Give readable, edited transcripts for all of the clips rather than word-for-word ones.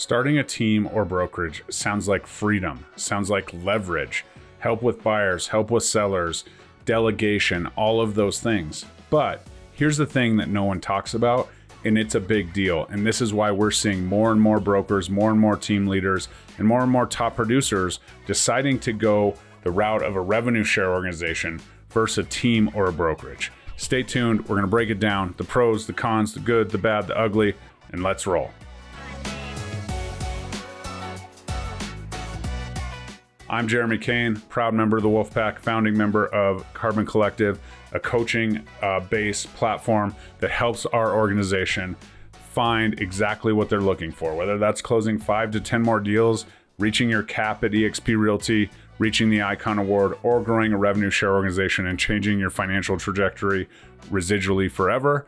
Starting a team or brokerage sounds like freedom, sounds like leverage, help with buyers, help with sellers, delegation, all of those things. But here's the thing that no one talks about, and it's a big deal. And this is why we're seeing more and more brokers, more and more team leaders, and more top producers deciding to go the route of a revenue share organization versus a team or a brokerage. Stay tuned. We're going to break it down, the pros, the cons, the good, the bad, the ugly, and let's roll. I'm Jeremy Kane, proud member of the Wolfpack, founding member of Carbon Collective, a coaching-based platform that helps our organization find exactly what they're looking for, whether that's closing 5 to 10 more deals, reaching your cap at eXp Realty, reaching the Icon Award, or growing a revenue share organization and changing your financial trajectory residually forever.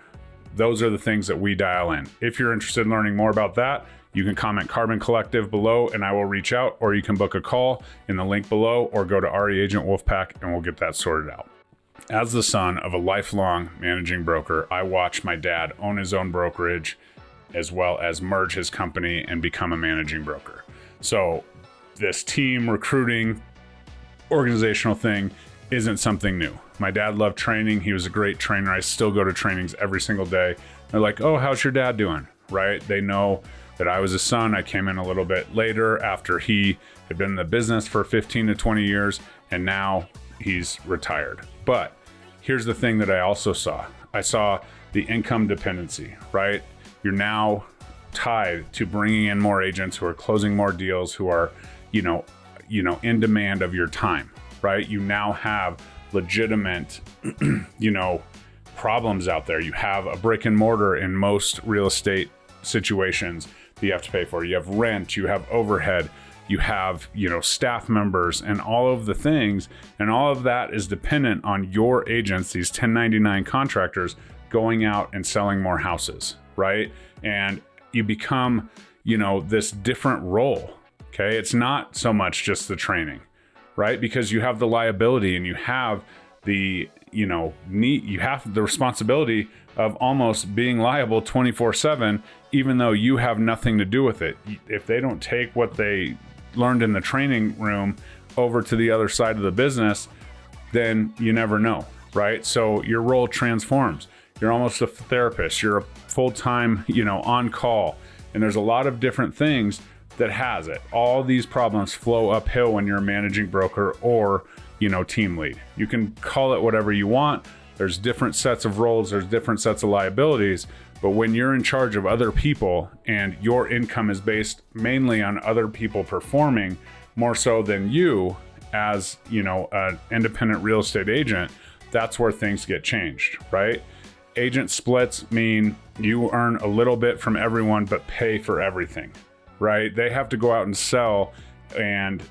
Those are the things that we dial in. If you're interested in learning more about that, you can comment Carbon Collective below and I will reach out, or you can book a call in the link below or go to RE Agent Wolfpack and we'll get that sorted out. As the son of a lifelong managing broker, I watched my dad own his own brokerage as well as merge his company and become a managing broker. So this team recruiting organizational thing isn't something new. My dad loved training. He was a great trainer. I still go to trainings every single day. They're like, oh, how's your dad doing? Right? They know that I was a son. I came in a little bit later after he had been in the business for 15 to 20 years, and now he's retired. But here's the thing that I also saw. I saw the income dependency, right? You're now tied to bringing in more agents who are closing more deals, who are, in demand of your time, right? You now have legitimate, problems out there. You have a brick and mortar in most real estate situations that you have to pay for. You have rent, you have overhead, you have, staff members and all of the things. And all of that is dependent on your agents, these 1099 contractors, going out and selling more houses, right? And you become, this different role. Okay. It's not so much just the training, right? Because you have the liability and you have the, you have the responsibility of almost being liable 24/7, even though you have nothing to do with it. If they don't take what they learned in the training room over to the other side of the business, then you never know, right? So your role transforms. You're almost a therapist. You're a full-time, on call. And there's a lot of different things that has it. All these problems flow uphill when you're a managing broker or, team lead. You can call it whatever you want. There's different sets of roles. There's different sets of liabilities. But when you're in charge of other people and your income is based mainly on other people performing more so than you as, an independent real estate agent, that's where things get changed, right? Agent splits mean you earn a little bit from everyone, but pay for everything, right? They have to go out and sell and,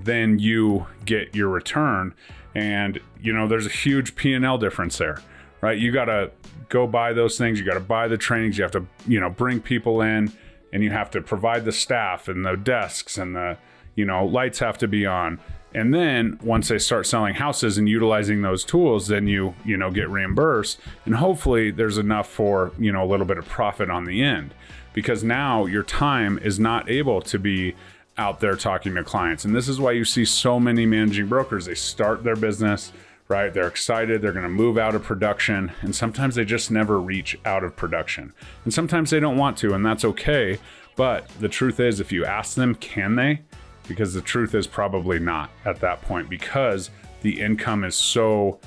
then you get your return. And, there's a huge P&L difference there, right? You got to go buy those things. You got to buy the trainings. You have to, bring people in, and you have to provide the staff and the desks and the, lights have to be on. And then once they start selling houses and utilizing those tools, then you get reimbursed. And hopefully there's enough for, a little bit of profit on the end, because now your time is not able to be out there talking to clients. And this is why you see so many managing brokers. They start their business, right? They're excited. They're going to move out of production. And sometimes they just never reach out of production. And sometimes they don't want to, and that's okay. But the truth is, if you ask them, can they? Because the truth is probably not at that point, because the income is so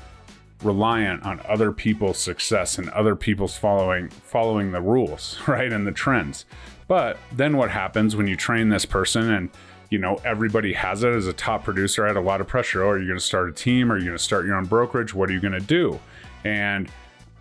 reliant on other people's success and other people's following the rules, right? And the trends. But then what happens when you train this person and, everybody has it as a top producer? I had a lot of pressure. Oh, are you going to start a team? Are you going to start your own brokerage? What are you going to do? And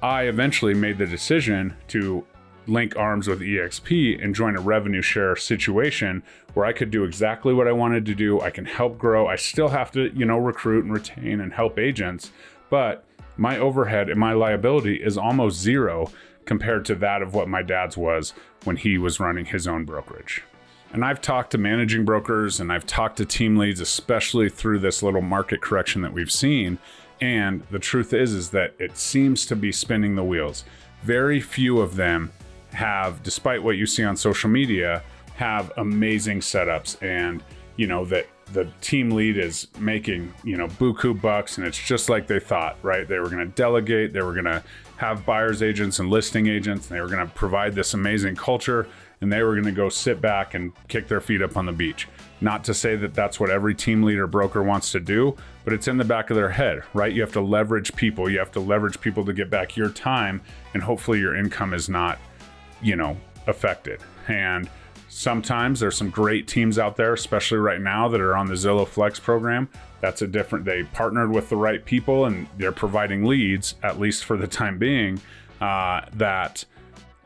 I eventually made the decision to link arms with eXp and join a revenue share situation where I could do exactly what I wanted to do. I can help grow. I still have to, recruit and retain and help agents, but my overhead and my liability is almost zero compared to that of what my dad's was when he was running his own brokerage. And I've talked to managing brokers and I've talked to team leads, especially through this little market correction that we've seen. And the truth is that it seems to be spinning the wheels. Very few of them have, despite what you see on social media, have amazing setups, and that the team lead is making buku bucks, and it's just like they thought, right? They were going to delegate, they were going to have buyers agents and listing agents, and they were going to provide this amazing culture, and they were going to go sit back and kick their feet up on the beach. Not to say that that's what every team leader broker wants to do, but it's in the back of their head, right? You have to leverage people. You have to leverage people to get back your time, and hopefully your income is not affected. And sometimes there's some great teams out there, especially right now, that are on the Zillow Flex program. They partnered with the right people, and they're providing leads, at least for the time being, that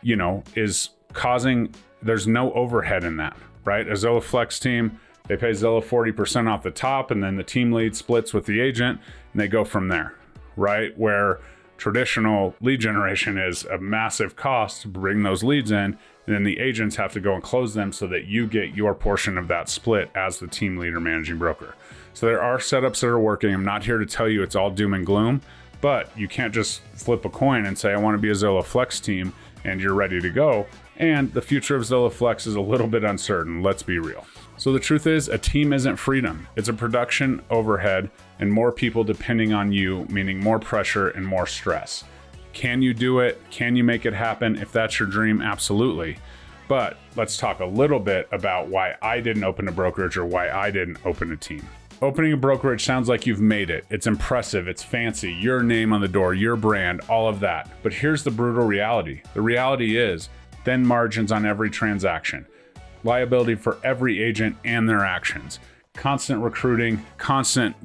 is causing, there's no overhead in that, right? A Zillow Flex team, they pay Zillow 40% off the top, and then the team lead splits with the agent, and they go from there, right? Where traditional lead generation is a massive cost to bring those leads in, and then the agents have to go and close them so that you get your portion of that split as the team lead or managing broker. So there are setups that are working. I'm not here to tell you it's all doom and gloom, but you can't just flip a coin and say, I want to be a Zillow Flex team, and you're ready to go. And the future of Zillow Flex is a little bit uncertain, let's be real. So the truth is, a team isn't freedom. It's a production overhead and more people depending on you, meaning more pressure and more stress. Can you do it? Can you make it happen? If that's your dream, absolutely. But let's talk a little bit about why I didn't open a brokerage or why I didn't open a team. Opening a brokerage sounds like you've made it. It's impressive, it's fancy, your name on the door, your brand, all of that. But here's the brutal reality. The reality is thin margins on every transaction, liability for every agent and their actions, constant recruiting, constant,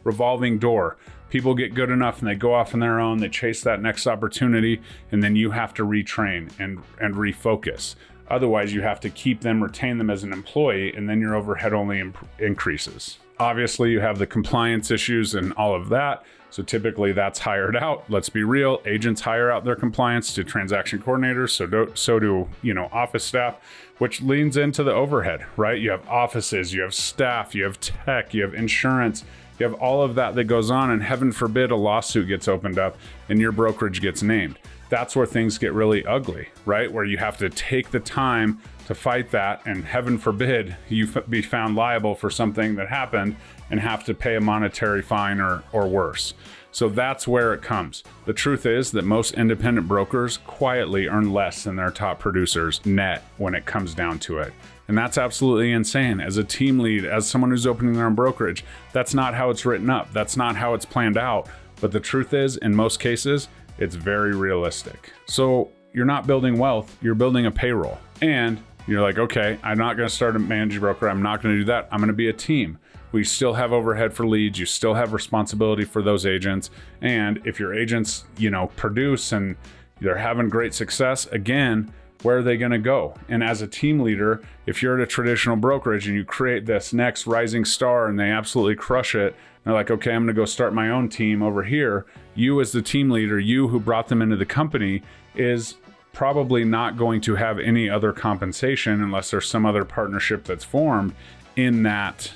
revolving door. People get good enough and they go off on their own, they chase that next opportunity, and then you have to retrain and refocus. Otherwise, you have to keep them, retain them as an employee, and then your overhead only increases. Obviously, you have the compliance issues and all of that. So typically that's hired out. Let's be real. Agents hire out their compliance to transaction coordinators. So do office staff, which leans into the overhead, right? You have offices, you have staff, you have tech, you have insurance, you have all of that goes on, and heaven forbid a lawsuit gets opened up and your brokerage gets named. That's where things get really ugly, right? Where you have to take the time to fight that, and heaven forbid you be found liable for something that happened and have to pay a monetary fine or worse. So that's where it comes. The truth is that most independent brokers quietly earn less than their top producers net when it comes down to it. And that's absolutely insane. As a team lead, as someone who's opening their own brokerage, that's not how it's written up. That's not how it's planned out. But the truth is, in most cases, it's very realistic. So you're not building wealth, you're building a payroll. And you're like, okay, I'm not going to start a managing broker. I'm not going to do that. I'm going to be a team. We still have overhead for leads. You still have responsibility for those agents. And if your agents, produce and they're having great success, again, where are they going to go? And as a team leader, if you're at a traditional brokerage and you create this next rising star and they absolutely crush it, they're like, okay, I'm going to go start my own team over here. You as the team leader, you who brought them into the company, is probably not going to have any other compensation unless there's some other partnership that's formed in that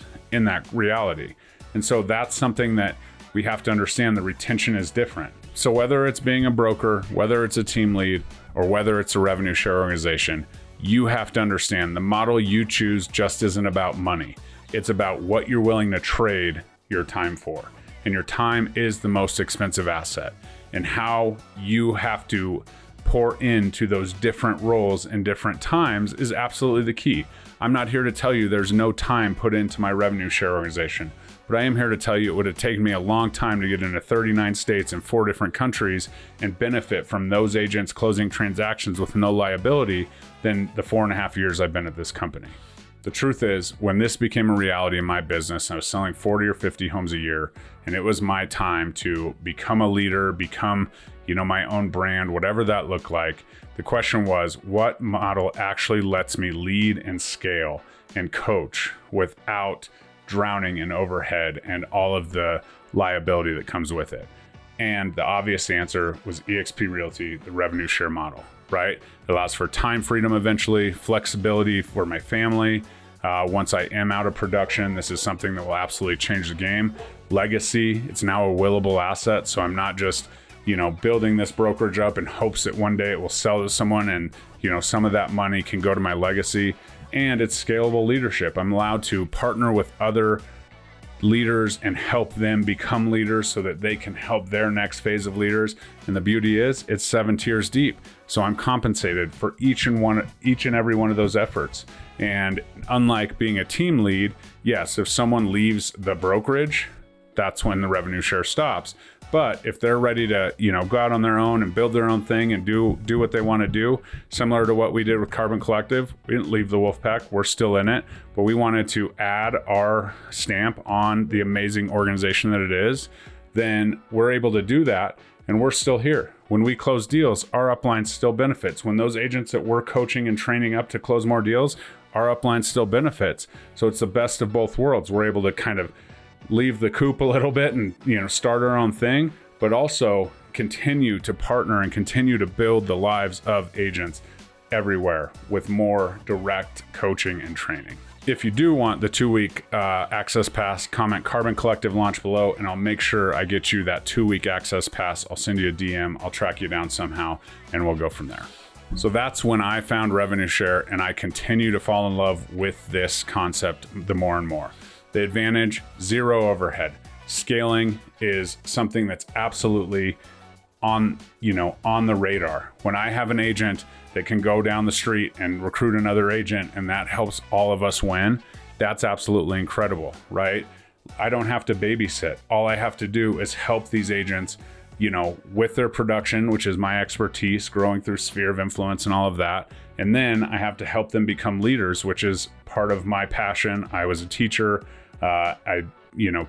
reality. And so that's something that we have to understand. The retention is different. So whether it's being a broker, whether it's a team lead, or whether it's a revenue share organization, you have to understand the model you choose just isn't about money. It's about what you're willing to trade your time for. And your time is the most expensive asset. And how you have to pour into those different roles and different times is absolutely the key. I'm not here to tell you there's no time put into my revenue share organization, but I am here to tell you it would have taken me a long time to get into 39 states and 4 different countries and benefit from those agents closing transactions with no liability than the 4.5 years I've been at this company. The truth is, when this became a reality in my business, I was selling 40 or 50 homes a year, and it was my time to become a leader, become, my own brand, whatever that looked like. The question was, what model actually lets me lead and scale and coach without drowning in overhead and all of the liability that comes with it? And the obvious answer was eXp Realty, the revenue share model, right? It allows for time freedom eventually, flexibility for my family. Once I am out of production, this is something that will absolutely change the game. Legacy, it's now a willable asset. So I'm not just, building this brokerage up in hopes that one day it will sell to someone and, some of that money can go to my legacy. and it's scalable leadership. I'm allowed to partner with other leaders and help them become leaders so that they can help their next phase of leaders. And the beauty is it's 7 tiers deep. So I'm compensated for each and every one of those efforts. And unlike being a team lead, yes, if someone leaves the brokerage, that's when the revenue share stops. But if they're ready to, go out on their own and build their own thing and do what they want to do, similar to what we did with Carbon Collective, we didn't leave the Wolfpack, we're still in it, but we wanted to add our stamp on the amazing organization that it is, then we're able to do that, and we're still here. When we close deals, our upline still benefits. When those agents that we're coaching and training up to close more deals, our upline still benefits. So it's the best of both worlds. We're able to kind of leave the coop a little bit and start our own thing, but also continue to partner and continue to build the lives of agents everywhere with more direct coaching and training. If you do want the 2-week access pass, comment Carbon Collective launch below, and I'll make sure I get you that 2-week access pass. I'll send you a DM, I'll track you down somehow, and we'll go from there. So that's when I found revenue share, and I continue to fall in love with this concept the more and more. The advantage, 0 overhead. Scaling is something that's absolutely on the radar. When I have an agent that can go down the street and recruit another agent and that helps all of us win, that's absolutely incredible, right? I don't have to babysit. All I have to do is help these agents, with their production, which is my expertise, growing through sphere of influence and all of that. And then I have to help them become leaders, which is part of my passion. I was a teacher. I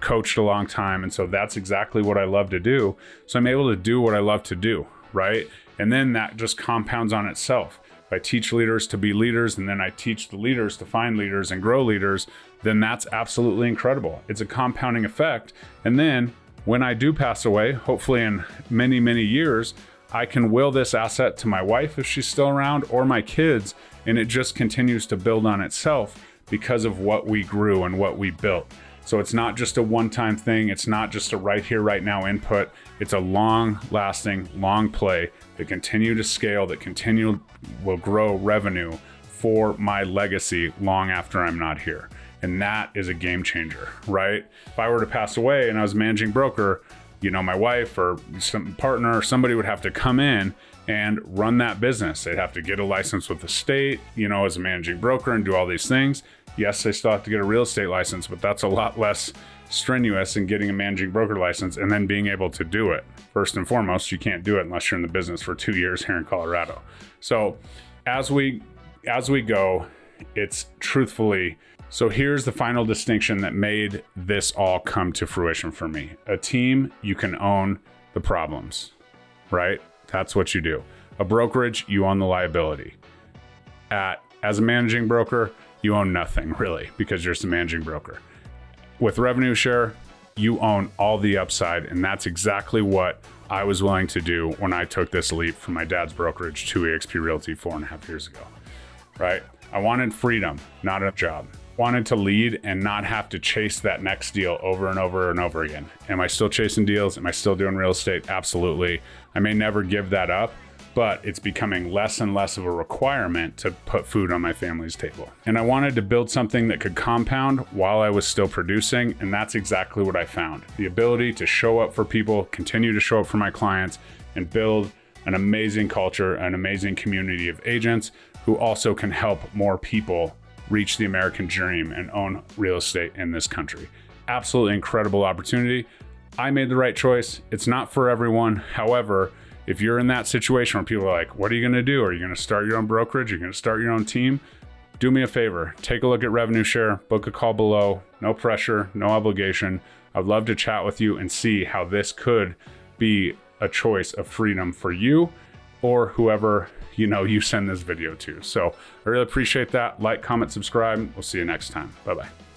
coached a long time. And so that's exactly what I love to do. So I'm able to do what I love to do, right? And then that just compounds on itself. If I teach leaders to be leaders, and then I teach the leaders to find leaders and grow leaders, then that's absolutely incredible. It's a compounding effect. And then when I do pass away, hopefully in many, many years, I can will this asset to my wife if she's still around, or my kids, and it just continues to build on itself because of what we grew and what we built. So it's not just a one-time thing. It's not just a right here, right now input. It's a long-lasting, long play that continue to scale, that will grow revenue for my legacy long after I'm not here. And that is a game changer, right? If I were to pass away and I was a managing broker, my wife or some partner, somebody would have to come in and run that business. They'd have to get a license with the state, as a managing broker and do all these things. Yes, they still have to get a real estate license, but that's a lot less strenuous than getting a managing broker license and then being able to do it. First and foremost, you can't do it unless you're in the business for 2 years here in Colorado. So as we go, it's truthfully. So here's the final distinction that made this all come to fruition for me. A team, you can own the problems, right? That's what you do. A brokerage, you own the liability. As a managing broker, you own nothing really because you're just a managing broker. With revenue share, you own all the upside, and that's exactly what I was willing to do when I took this leap from my dad's brokerage to eXp Realty 4.5 years ago, right? I wanted freedom, not a job. Wanted to lead and not have to chase that next deal over and over and over again. Am I still chasing deals? Am I still doing real estate? Absolutely. I may never give that up, but it's becoming less and less of a requirement to put food on my family's table. And I wanted to build something that could compound while I was still producing, and that's exactly what I found. The ability to show up for people, continue to show up for my clients, and build an amazing culture, an amazing community of agents who also can help more people reach the American dream and own real estate in this country. Absolutely incredible opportunity. I made the right choice. It's not for everyone. However, if you're in that situation where people are like, what are you going to do? Are you going to start your own brokerage? Are you going to start your own team? Do me a favor. Take a look at revenue share, book a call below. No pressure, no obligation. I'd love to chat with you and see how this could be a choice of freedom for you or whoever you send this video to. So I really appreciate that. Like, comment, subscribe. We'll see you next time. Bye-bye.